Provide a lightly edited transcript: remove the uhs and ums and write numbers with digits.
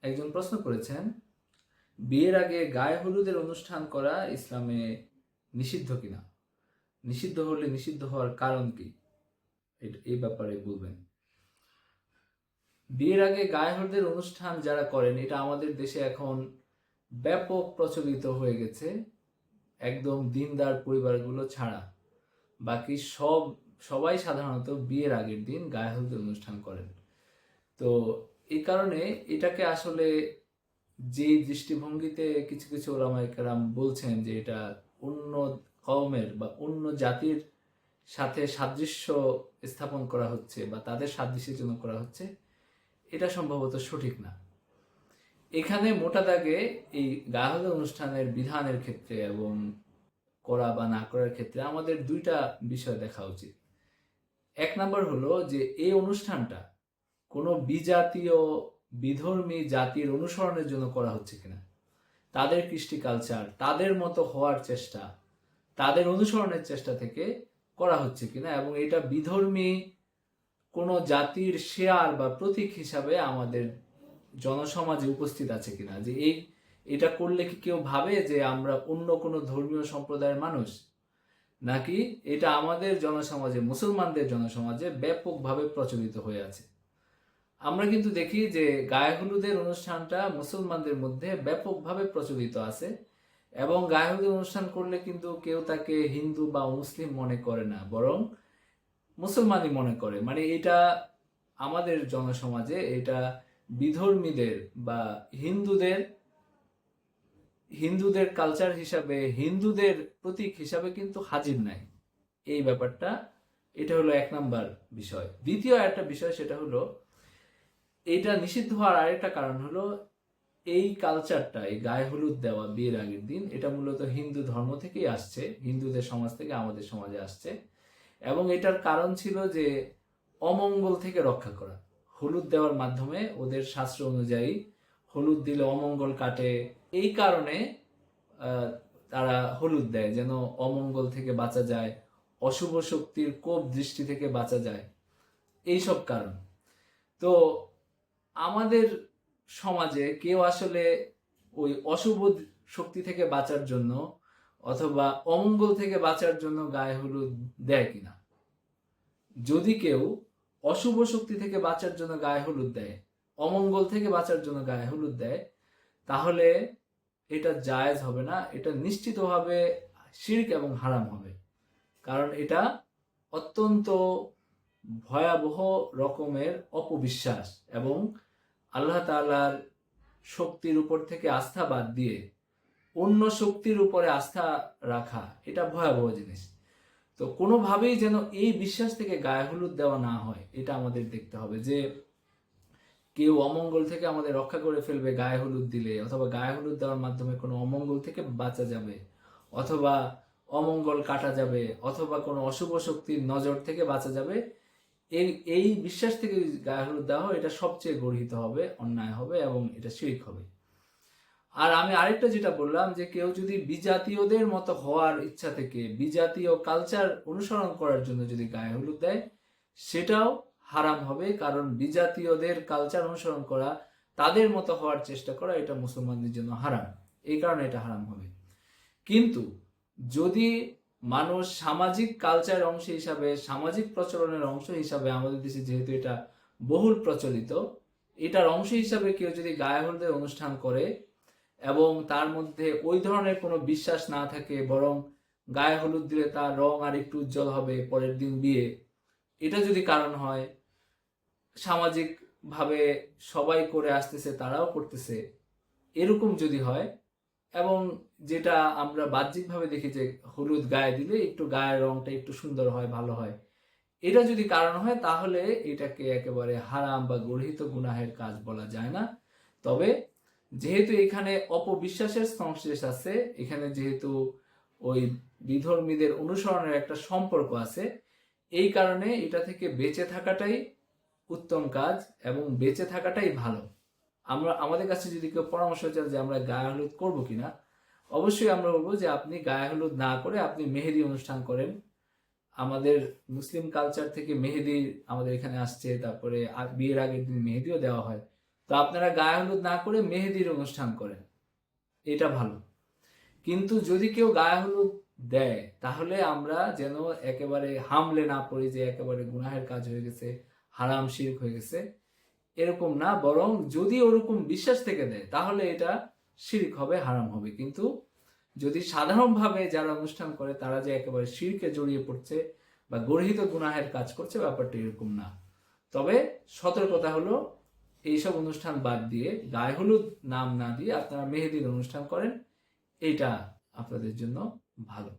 একজন প্রশ্ন করেছেন, বিয়ের আগে গায়ে হলুদের অনুষ্ঠান করা ইসলামে নিষিদ্ধ কিনা, নিষিদ্ধ হলে নিষিদ্ধ হওয়ার কারণ কি, এই ব্যাপারে বলবেন। বিয়ের আগে গায়ে হলুদের অনুষ্ঠান যারা করেন, এটা আমাদের দেশে এখন ব্যাপক প্রচলিত হয়ে গেছে, একদম দিনদার পরিবারগুলো ছাড়া বাকি সবাই সাধারণত বিয়ের আগের দিন গায়ে হলুদের অনুষ্ঠান করেন। তো এই কারণে এটাকে আসলে যে দৃষ্টিভঙ্গিতে কিছু কিছু ওলামায়ে কেরাম বলছেন যে এটা অন্য কওমের বা অন্য জাতির সাথে সাদৃশ্য স্থাপন করা হচ্ছে বা তাদের সাদৃশ্যের জন্য করা হচ্ছে, এটা সম্ভবত সঠিক না। এখানে মোটা দাগে এই গায়ে হলুদ অনুষ্ঠানের বিধানের ক্ষেত্রে এবং করা বা না করার ক্ষেত্রে আমাদের দুইটা বিষয় দেখা উচিত। এক নম্বর হলো যে এই অনুষ্ঠানটা কোনো বিজাতীয় বিধর্মী জাতির অনুসরণের জন্য করা হচ্ছে কিনা, তাদের কৃষ্টি কালচার, তাদের মতো হওয়ার চেষ্টা, তাদের অনুসরণের চেষ্টা থেকে করা হচ্ছে কিনা, এবং এটা বিধর্মী কোনো জাতির শেয়ার বা প্রতীক হিসাবে আমাদের জনসমাজে উপস্থিত আছে কিনা, যে এটা করলে কি কেউ ভাবে যে আমরা অন্য কোনো ধর্মীয় সম্প্রদায়ের মানুষ, নাকি এটা আমাদের জনসমাজে, মুসলমানদের জনসমাজে ব্যাপকভাবে প্রচলিত হয়ে আছে। আমরা কিন্তু দেখি যে গায়ে হলুদের অনুষ্ঠানটা মুসলমানদের মধ্যে ব্যাপকভাবে প্রচলিত আছে, এবং গায়ে হলুদের অনুষ্ঠান করলে কিন্তু কেউ তাকে হিন্দু বা মুসলিম মনে করে না, বরং মুসলমানই মনে করে। মানে এটা আমাদের জনসমাজে এটা বিধর্মীদের বা হিন্দুদের কালচার হিসাবে, হিন্দুদের প্রতীক হিসাবে কিন্তু হাজির নাই এই ব্যাপারটা। এটা হলো এক নাম্বার বিষয়। দ্বিতীয় একটা বিষয়, সেটা হলো এটা নিষিদ্ধ হওয়ার আরেকটা কারণ হলো এই কালচারটা, এই গায়ে হলুদ দেওয়া বিয়ের আগের দিন, এটা মূলত হিন্দু ধর্ম থেকেই আসছে, হিন্দুদের সমাজ থেকে আমাদের সমাজে আসছে, এবং এটার কারণ ছিল যে অমঙ্গল থেকে রক্ষা করা। হলুদ দেওয়ার মাধ্যমে ওদের শাস্ত্র অনুযায়ী হলুদ দিলে অমঙ্গল কাটে, এই কারণে তারা হলুদ দেয়, যেন অমঙ্গল থেকে বাঁচা যায়, অশুভ শক্তির কোপ দৃষ্টি থেকে বাঁচা যায়, এইসব কারণ। তো আমাদের সমাজে কেউ আসলে ওই অশুভ শক্তি থেকে বাঁচার জন্য অথবা অমঙ্গল থেকে বাঁচার জন্য গায়ে হলুদ দেয় কিনা? যদি কেউ অশুভ শক্তি থেকে বাঁচার জন্য গায়ে হলুদ দেয়, অমঙ্গল থেকে বাঁচার জন্য গায়ে হলুদ দেয়, তাহলে এটা জায়েজ হবে না, এটা নিশ্চিতভাবে শিরক এবং হারাম হবে। কারণ এটা অত্যন্ত ভয়াবহ রকমের অপবিশ্বাস, এবং আল্লাহ তাআলার শক্তির উপর থেকে আস্থা বাদ দিয়ে অন্য শক্তির উপরে আস্থা রাখা, এটা ভয়াবহ জিনিস। তো কোনোভাবেই যেন এই বিশ্বাস থেকে গায়ে হলুদ দেওয়া না হয়, এটা আমাদের দেখতে হবে যে কেউ অমঙ্গল থেকে আমাদের রক্ষা করে ফেলবে গায়ে হলুদ দিলে, অথবা গায়ে হলুদ দেওয়ার মাধ্যমে কোনো অমঙ্গল থেকে বাঁচা যাবে, অথবা অমঙ্গল কাটা যাবে, অথবা কোনো অশুভ শক্তির নজর থেকে বাঁচা যাবে, এই বিশ্বাস থেকে গায়ে হলুদ দেওয়া হয়, এটা সবচেয়ে গর্হিত হবে, অন্যায় হবে, এবং এটা শিরক হবে। আর আমি আরেকটা যেটা বললাম, যে কেউ যদি বিজাতীয়দের মতো হওয়ার ইচ্ছা থেকে বিজাতীয় কালচার অনুসরণ করার জন্য যদি গায়ে হলুদ দেয়, সেটাও হারাম হবে। কারণ বিজাতীয়দের কালচার অনুসরণ করা, তাদের মতো হওয়ার চেষ্টা করা, এটা মুসলমানদের জন্য হারাম, এই কারণে এটা হারাম হবে। কিন্তু যদি মানুষ সামাজিক কালচারের অংশ হিসাবে, সামাজিক প্রচলনের অংশ হিসাবে, আমাদের দেশে যেহেতু এটা বহুল প্রচলিত, এটার অংশ হিসাবে কেউ যদি গায়ে হলুদের অনুষ্ঠান করে এবং তার মধ্যে ওই ধরনের কোনো বিশ্বাস না থাকে, বরং গায়ে হলুদ দিলে তার রং আর একটু উজ্জ্বল হবে পরের দিন বিয়ে, এটা যদি কারণ হয়, সামাজিক ভাবে সবাই করে আসতেছে, তারাও করতেছে, এরকম যদি হয়, এবং যেটা আমরা বাহ্যিকভাবে দেখি যে হলুদ গায়ে দিলে একটু গায়ের রংটা একটু সুন্দর হয়, ভালো হয়, এটা যদি কারণ হয়, তাহলে এটাকে একেবারে হারাম বা গর্হিত গুনাহের কাজ বলা যায় না। তবে যেহেতু এখানে অপবিশ্বাসের সংশ্লেষ আছে, এখানে যেহেতু ওই বিধর্মীদের অনুসরণের একটা সম্পর্ক আছে, এই কারণে এটা থেকে বেঁচে থাকাটাই উত্তম কাজ এবং বেঁচে থাকাটাই ভালো। আমাদের কাছে যদি কেউ পরামর্শ চান যে আমরা গায়ে হলুদ করবো কিনা, অবশ্যই আমরা বলবো যে আপনি গায়ে হলুদ না করে আপনি মেহেদি অনুষ্ঠান করেন। আমাদের মুসলিম কালচার থেকে মেহেদি আমাদের এখানে আসছে, তারপরে বিয়ের আগের দিন মেহেদিও দেওয়া হয়। তো আপনারা গায়ে হলুদ না করে মেহেদির অনুষ্ঠান করেন, এটা ভালো। কিন্তু যদি কেউ গায়ে হলুদ দেয় তাহলে আমরা যেন একেবারে হামলে না পড়ি যে একেবারে গুনাহের কাজ হয়ে গেছে, হারাম শিরক হয়ে গেছে, এরকম না। বরং যদি ওরকম বিশ্বাস থেকে দেয় তাহলে এটা শিরক হবে, হারাম হবে। কিন্তু যদি সাধারণভাবে যারা অনুষ্ঠান করে তারা যে একেবারে শিরকে জড়িয়ে পড়ছে বা গর্হিত গুনাহের কাজ করছে, ব্যাপারটা এরকম না। তবে সতর্কতা হলো এইসব অনুষ্ঠান বাদ দিয়ে গায়ে হলুদ নাম না দিয়ে আপনারা মেহেদির অনুষ্ঠান করেন, এটা আপনাদের জন্য ভালো।